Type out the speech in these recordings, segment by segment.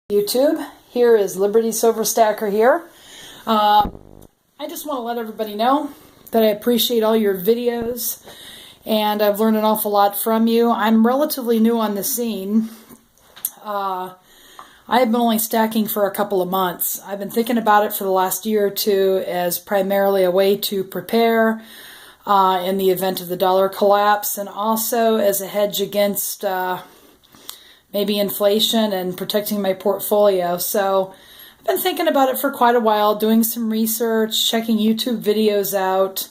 YouTube. Here is Liberty Silver Stacker here. I just want to let everybody know that I appreciate all your videos and I've learned an awful lot from you. I'm relatively new on the scene. I have been only stacking for a couple of months. I've been thinking about it for the last year or two as primarily a way to prepare in the event of the dollar collapse, and also as a hedge against maybe inflation and protecting my portfolio. So I've been thinking about it for quite a while, doing some research, checking YouTube videos out.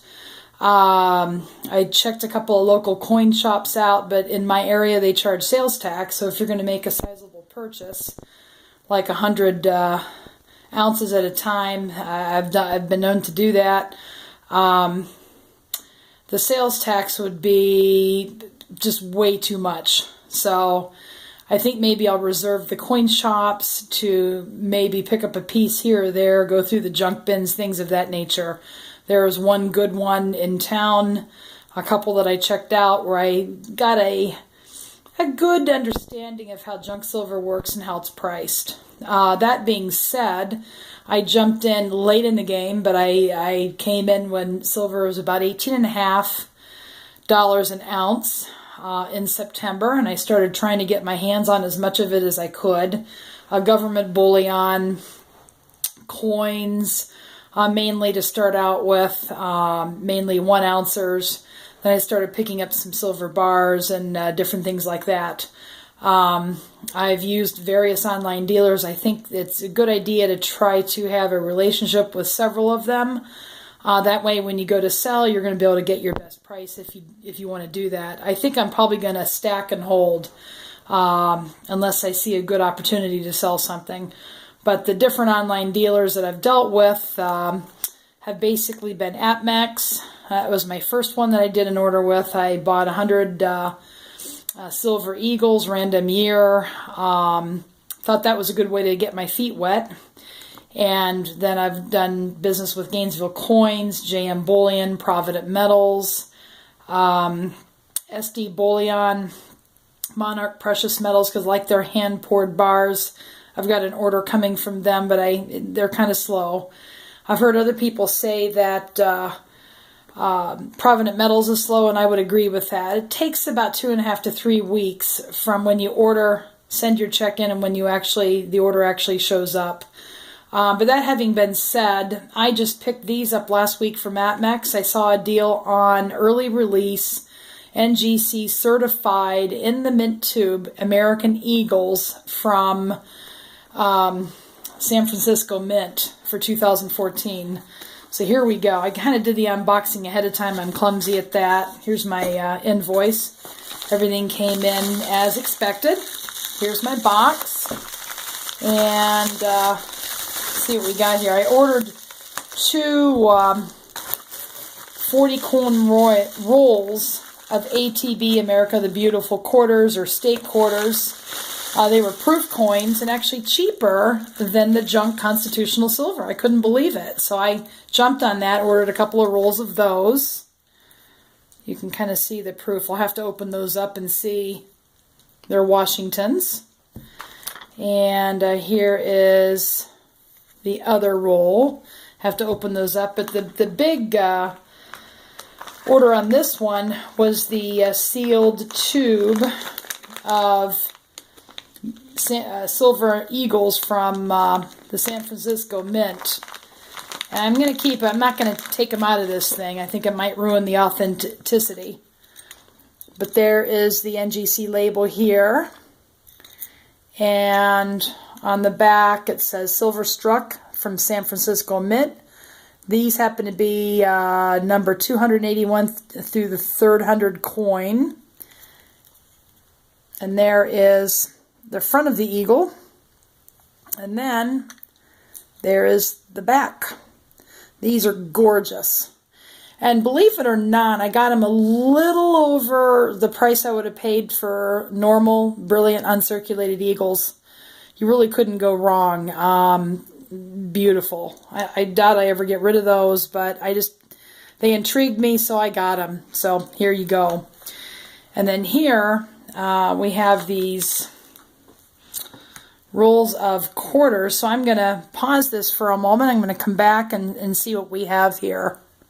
I checked a couple of local coin shops out, but in my area they charge sales tax. So if you're going to make a sizable purchase, like 100 ounces at a time, I've been known to do that. The sales tax would be just way too much. So I think maybe I'll reserve the coin shops to maybe pick up a piece here or there, go through the junk bins, things of that nature. There was one good one in town, a couple that I checked out where I got a good understanding of how junk silver works and how it's priced. That being said, I jumped in late in the game, but I came in when silver was about $18.50 an ounce. In September, and I started trying to get my hands on as much of it as I could. Government bullion, coins, mainly to start out with, mainly 1 ouncers. Then I started picking up some silver bars and different things like that. I've used various online dealers. I think it's a good idea to try to have a relationship with several of them. That way, when you go to sell, you're going to be able to get your best price if you want to do that. I think I'm probably going to stack and hold unless I see a good opportunity to sell something. But the different online dealers that I've dealt with have basically been Apmex. That was my first one that I did an order with. I bought 100 Silver Eagles, random year. Thought that was a good way to get my feet wet. And then I've done business with Gainesville Coins, JM Bullion, Provident Metals, SD Bullion, Monarch Precious Metals, because like their hand-poured bars, I've got an order coming from them, but they're kind of slow. I've heard other people say that Provident Metals is slow, and I would agree with that. It takes about 2.5 to 3 weeks from when you order, send your check in, and when the order actually shows up. But that having been said, I just picked these up last week from Apmex. I saw a deal on early release, NGC certified in the mint tube, American Eagles from San Francisco Mint for 2014. So here we go. I kind of did the unboxing ahead of time. I'm clumsy at that. Here's my invoice. Everything came in as expected. Here's my box. And see what we got here. I ordered 2 40 coin rolls of ATB, America the Beautiful quarters, or state quarters. They were proof coins and actually cheaper than the junk constitutional silver. I couldn't believe it. So I jumped on that, ordered a couple of rolls of those. You can kind of see the proof. I'll have to open those up and see. They're Washingtons. And here is the other roll. Have to open those up, but the big order on this one was the sealed tube of Silver Eagles from the San Francisco Mint. And I'm not going to take them out of this thing. I think it might ruin the authenticity. But there is the NGC label here. And on the back, it says Silver Struck from San Francisco Mint. These happen to be number 281 through the 300 coin. And there is the front of the eagle. And then there is the back. These are gorgeous. And believe it or not, I got them a little over the price I would have paid for normal, brilliant, uncirculated eagles. You really couldn't go wrong. Beautiful. I doubt I ever get rid of those, but they intrigued me, so I got them. So here you go. And then here we have these rolls of quarters. So I'm going to pause this for a moment. I'm going to come back and see what we have here.